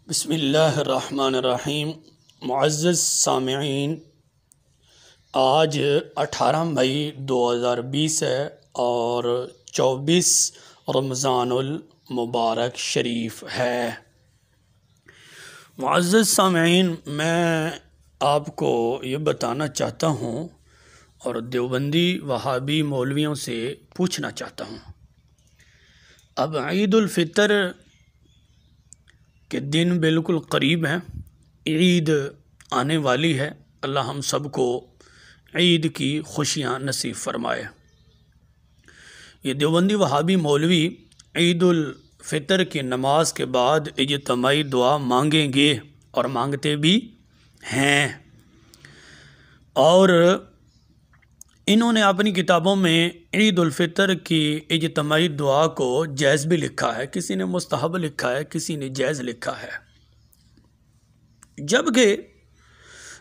بسم اللہ الرحمن الرحیم۔ معزز سامعین، آج 18 مئی 2020 ہے اور 24 رمضان المبارک شریف ہے۔ معزز سامعین، میں آپ کو یہ بتانا چاہتا ہوں اور دیوبندی وہابی مولویوں سے پوچھنا چاہتا ہوں، اب عید الفطر کہ دن بالکل قریب ہیں، عید آنے والی ہے۔ اللہ ہم سب کو عید کی خوشیاں نصیب فرمائے۔ یہ دیوبندی وہابی مولوی عید الفطر کی نماز کے بعد اجتماعی دعا مانگیں گے اور مانگتے بھی ہیں، اور انہوں نے اپنی کتابوں میں عید الفطر کی اجتماعی دعا کو جائز بھی لکھا ہے، کسی نے مستحب لکھا ہے، کسی نے جائز لکھا ہے۔ جبکہ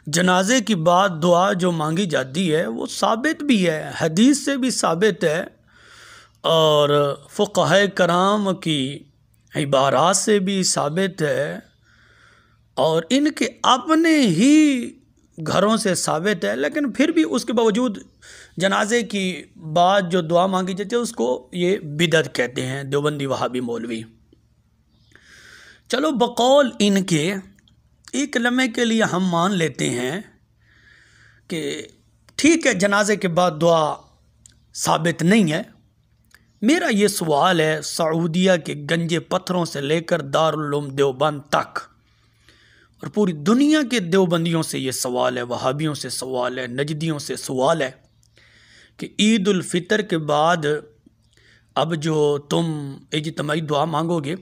جنازے کی بعد دعا جو مانگی جاتی ہے وہ ثابت بھی ہے، حدیث سے بھی ثابت ہے، اور فقہائے کرام کی عبارات سے بھی ثابت ہے، اور ان کے اپنے ہی گھروں سے ثابت ہے۔ لیکن پھر بھی اس کے باوجود جنازے کی بعد جو دعا مانگی جاتی ہے اس کو یہ بدعت کہتے ہیں دیوبندی وہابی مولوی۔ چلو بقول ان کے ایک لمحے کے لیے ہم مان لیتے ہیں کہ ٹھیک ہے، جنازے کے بعد دعا ثابت نہیں ہے۔ میرا یہ سوال ہے، سعودیہ کے گنجے پتھروں سے لے کر دارالعلوم دیوبند تک اور پوری دنیا کے دیوبندیوں سے یہ سوال ہے، وہابیوں سے سوال ہے، نجدیوں سے سوال ہے کہ عید الفطر کے بعد اب جو تم اجتماعی دعا مانگو گے،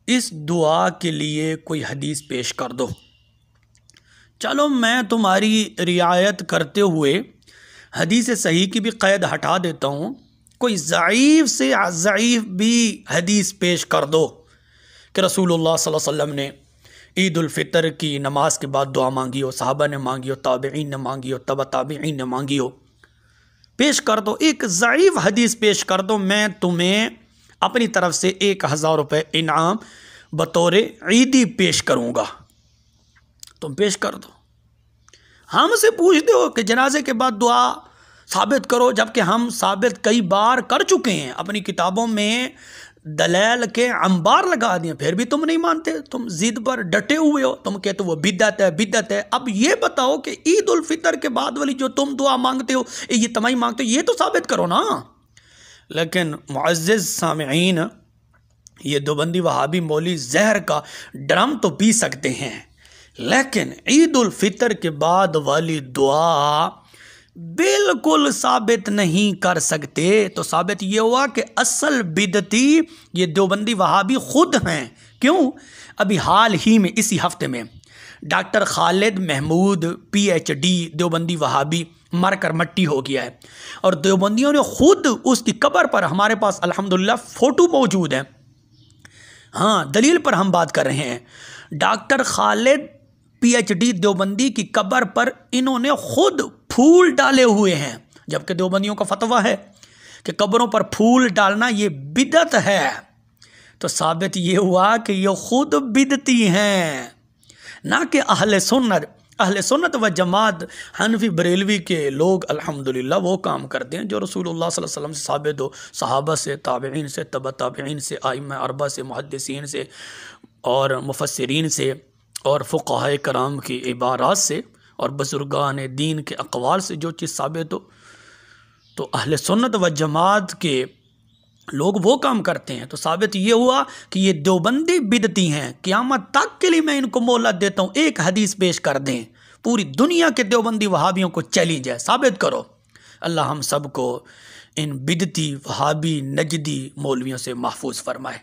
اس دعا کے لیے کوئی حدیث پیش کر دو۔ چلو میں تمہاری رعایت کرتے ہوئے حدیث صحیح کی بھی قید ہٹا دیتا ہوں، کوئی ضعیف سے ضعیف بھی حدیث پیش کر دو کہ رسول اللہ صلی اللہ علیہ وسلم نے عید الفطر کی نماز کے بعد دعا مانگی ہو، صحابہ نے مانگی ہو، تابعین نے مانگی ہو، تبع تابعین نے مانگی ہو، پیش کر دو، ایک ضعیف حدیث پیش کر دو، میں تمہیں اپنی طرف سے 1000 روپے انعام بطور عیدی پیش کروں گا، تم پیش کر دو۔ ہم سے پوچھتے ہو کہ جنازے کے بعد دعا ثابت کرو، جبکہ ہم ثابت کئی بار کر چکے ہیں، اپنی کتابوں میں دلائل کے انبار لگا دیے، پھر بھی تم نہیں مانتے، تم ضد پر ڈٹے ہوئے ہو، تم کہتے ہو وہ بدعت ہے بدعت ہے۔ اب یہ بتاؤ کہ عید الفطر کے بعد والی جو تم دعا مانگتے ہو، یہ تمہیں مانگتے ہو، یہ تو ثابت کرو نا۔ لیکن معزز سامعین، یہ دیوبندی وہابی مولوی زہر کا ڈرم تو پی سکتے ہیں، لیکن عید الفطر کے بعد والی دعا بالکل ثابت نہیں کر سکتے۔ تو ثابت یہ ہوا کہ اصل بدعتی یہ دیوبندی وہابی خود ہیں۔ کیوں؟ ابھی حال ہی میں اسی ہفتے میں ڈاکٹر خالد محمود PhD دیوبندی وہابی مر کر مٹی ہو گیا ہے، اور دیوبندیوں نے خود اس کی قبر پر، ہمارے پاس الحمدللہ فوٹو موجود ہے، ہاں دلیل پر ہم بات کر رہے ہیں، ڈاکٹر خالد PhD دیوبندی کی قبر پر انہوں نے خود پھول ڈالے ہوئے ہیں، جبکہ دیوبندیوں کا فتویٰ ہے کہ قبروں پر پھول ڈالنا یہ بدعت ہے۔ تو ثابت یہ ہوا کہ یہ خود بدعتی ہیں، نہ کہ اہل سنت و جماعت حنفی بریلوی کے لوگ الحمدللہ وہ کام کرتے ہیں جو رسول اللہ صلی اللہ علیہ وسلم سے ثابت ہو، صحابہ سے، تابعین سے، تبع تابعین سے، ائمہ اربعہ سے، محدثین سے اور مفسرین سے اور فقہائے کرام کی عبارات سے اور بزرگان دین کے اقوال سے جو چیز ثابت ہو، تو اہل سنت و جماعت کے لوگ وہ کام کرتے ہیں۔ تو ثابت یہ ہوا کہ یہ دیوبندی بدعتی ہیں، قیامت تک کے لیے میں ان کو مہلت دیتا ہوں، ایک حدیث پیش کر دیں، پوری دنیا کے دیوبندی وہابیوں کو چیلنج ہے، ثابت کرو۔ اللہ ہم سب کو ان بدعتی وہابی نجدی مولویوں سے محفوظ فرمائے۔